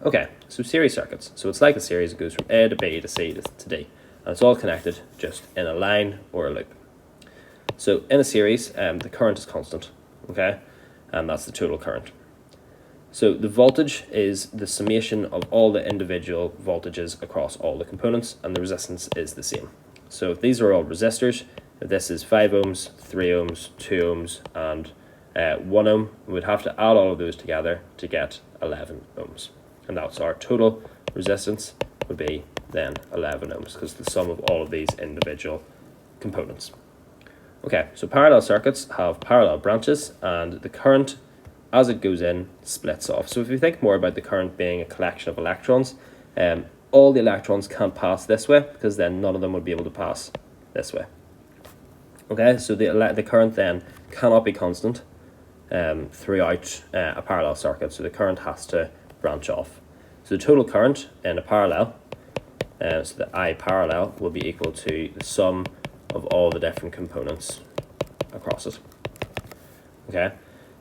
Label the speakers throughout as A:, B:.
A: Okay, so series circuits. So it's like a series. It goes from A to B to C to D. And it's all connected just in a line or a loop. So in a series, the current is constant, okay? And that's the total current. So the voltage is the summation of all the individual voltages across all the components, and the resistance is the same. So if these are all resistors, if this is 5 ohms, 3 ohms, 2 ohms, and 1 ohm, we would have to add all of those together to get 11 ohms. And that's our total resistance would be then 11 ohms, because the sum of all of these individual components. Okay, so parallel circuits have parallel branches, and the current, as it goes in, splits off. So if you think more about the current being a collection of electrons, all the electrons can't pass this way, because then none of them would be able to pass this way. Okay, so the current then cannot be constant throughout a parallel circuit, so the current has to branch off. So the total current in a parallel, so the I parallel, will be equal to the sum of all the different components across it. Okay,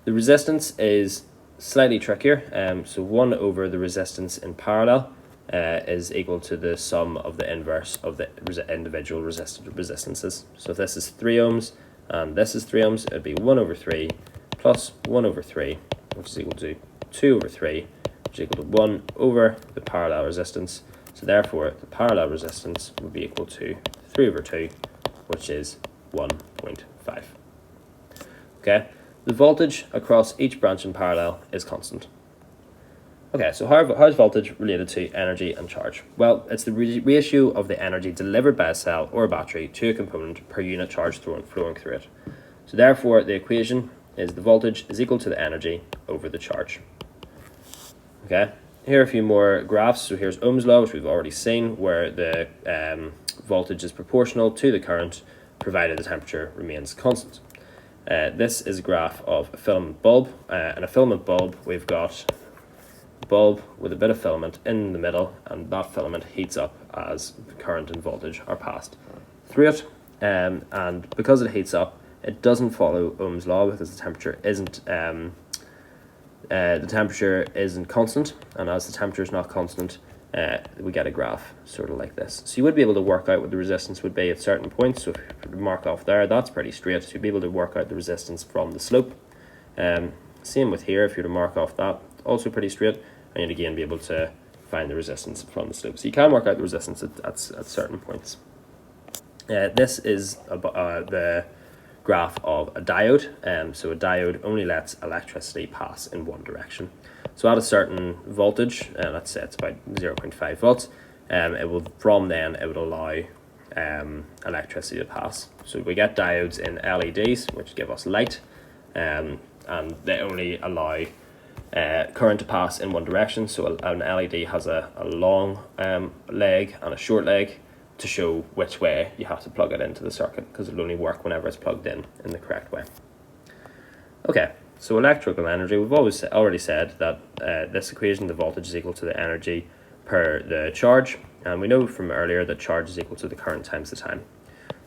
A: the resistance is slightly trickier. So 1 over the resistance in parallel is equal to the sum of the inverse of the individual resistances. So if this is 3 ohms and this is 3 ohms, it would be 1 over 3 plus 1 over 3, which is equal to 2 over 3, which is equal to 1 over the parallel resistance. So therefore, the parallel resistance would be equal to 3 over 2, which is 1.5. Okay, the voltage across each branch in parallel is constant. Okay, so how is voltage related to energy and charge? Well, it's the ratio of the energy delivered by a cell or a battery to a component per unit charge flowing through it. So therefore, the equation is the voltage is equal to the energy over the charge. Okay, here are a few more graphs. So here's Ohm's law, which we've already seen, where the voltage is proportional to the current, provided the temperature remains constant. This is a graph of a filament bulb. And a filament bulb, we've got a bulb with a bit of filament in the middle, and that filament heats up as the current and voltage are passed through it. And because it heats up, it doesn't follow Ohm's law, because the temperature isn't constant, and as the temperature is not constant, we get a graph sort of like this. So you would be able to work out what the resistance would be at certain points. So if you mark off there, that's pretty straight. So you'd be able to work out the resistance from the slope. Same with here, if you were to mark off that, also pretty straight, and you'd again be able to find the resistance from the slope. So you can work out the resistance at certain points. This is the graph of a diode. So a diode only lets electricity pass in one direction. So at a certain voltage, let's say it's about 0.5 volts, it would allow electricity to pass. So we get diodes in LEDs, which give us light, and they only allow current to pass in one direction. So an LED has a long leg and a short leg to show which way you have to plug it into the circuit, because it'll only work whenever it's plugged in the correct way. Okay, so electrical energy, we've already said that this equation, the voltage is equal to the energy per the charge, and we know from earlier that charge is equal to the current times the time.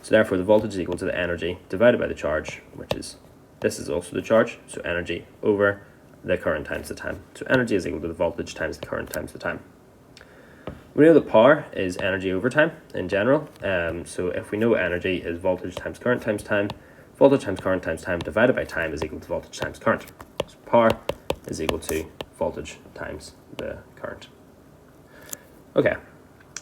A: So therefore the voltage is equal to the energy divided by the charge, which is, this is also the charge, so energy over the current times the time. So energy is equal to the voltage times the current times the time. We know that power is energy over time in general. So if we know energy is voltage times current times time, voltage times current times time divided by time is equal to voltage times current. So power is equal to voltage times the current. Okay,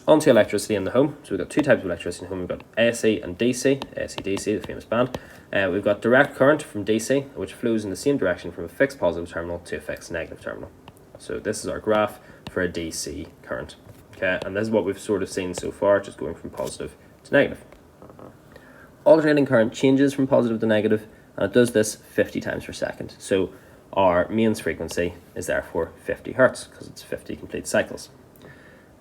A: on to electricity in the home. So we've got two types of electricity in the home. We've got AC and DC, AC/DC, the famous band. We've got direct current from DC, which flows in the same direction from a fixed positive terminal to a fixed negative terminal. So this is our graph for a DC current. Okay, and this is what we've sort of seen so far, just going from positive to negative. Alternating current changes from positive to negative, and it does this 50 times per second. So our mains frequency is therefore 50 hertz, because it's 50 complete cycles.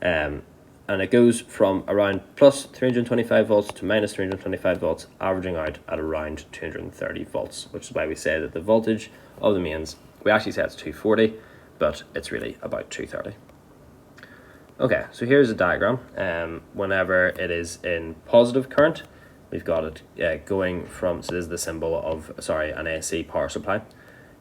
A: And it goes from around plus 325 volts to minus 325 volts, averaging out at around 230 volts, which is why we say that the voltage of the mains, we actually say it's 240, but it's really about 230. Okay, so here's a diagram. Whenever it is in positive current, we've got it going from, so this is the symbol of, an AC power supply.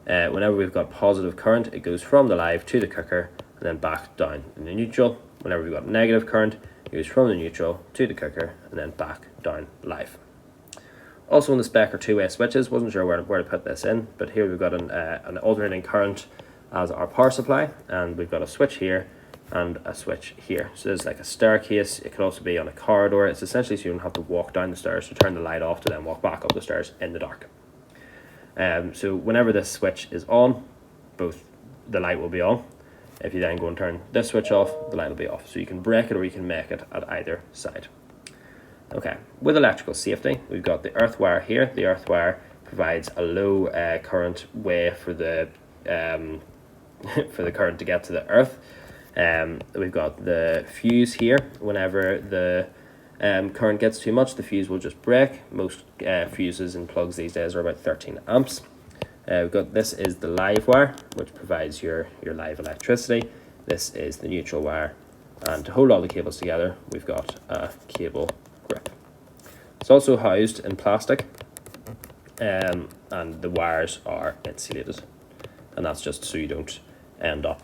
A: Whenever we've got positive current, it goes from the live to the cooker, and then back down in the neutral. Whenever we've got negative current, it goes from the neutral to the cooker and then back down live. Also in the spec are two-way switches. Wasn't sure where to put this in, but here we've got an alternating current as our power supply, and we've got a switch here and a switch here. So there's like a staircase. It could also be on a corridor. It's essentially so you don't have to walk down the stairs to turn the light off to then walk back up the stairs in the dark. So whenever this switch is on, both the light will be on. If you then go and turn this switch off, the light will be off. So you can break it or you can make it at either side. Okay, with electrical safety, we've got the earth wire here. The earth wire provides a low current way for the current to get to the earth. We've got the fuse here. Whenever the current gets too much, the fuse will just break. Most fuses and plugs these days are about 13 amps. We've got, this is the live wire, which provides your live electricity. This is the neutral wire, and to hold all the cables together, we've got a cable grip. It's also housed in plastic, and the wires are insulated, and that's just so you don't end up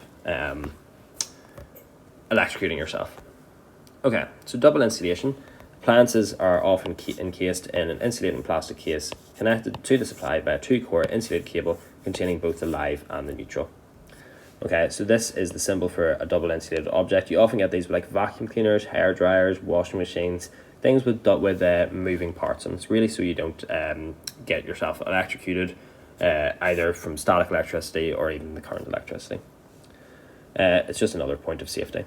A: electrocuting yourself. Okay, so double insulation. Appliances are often encased in an insulating plastic case connected to the supply by a 2-core insulated cable containing both the live and the neutral. Okay, so this is the symbol for a double insulated object. You often get these with like vacuum cleaners, hair dryers, washing machines, things with moving parts, and it's really so you don't get yourself electrocuted either from static electricity or even the current electricity. It's just another point of safety.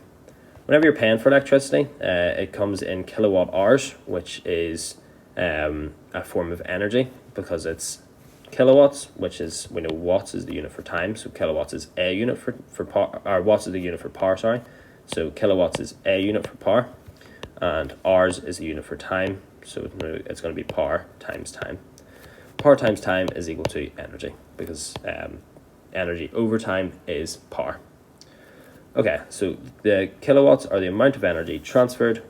A: Whenever you're paying for electricity, it comes in kilowatt hours, which is a form of energy because it's kilowatts, which is, we know watts is the unit for time, so kilowatts is a unit for power, or watts is the unit for power, sorry. So kilowatts is a unit for power, and hours is a unit for time, so it's going to be power times time. Power times time is equal to energy, because energy over time is power. Okay, so the kilowatts are the amount of energy transferred.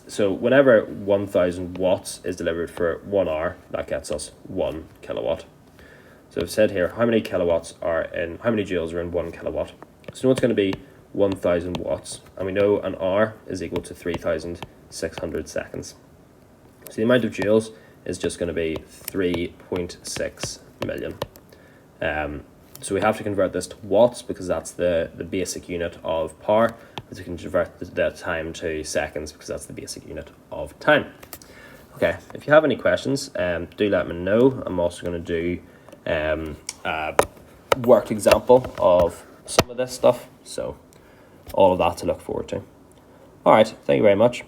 A: So whenever 1000 watts is delivered for 1 hour, that gets us 1 kilowatt. So I've said here, how many joules are in 1 kilowatt? So now it's going to be 1000 watts, and we know an hour is equal to 3600 seconds. So the amount of joules is just going to be 3.6 million. So we have to convert this to watts because that's the basic unit of power. As we can convert the time to seconds because that's the basic unit of time. Okay, if you have any questions, do let me know. I'm also going to do a worked example of some of this stuff. So all of that to look forward to. All right, thank you very much.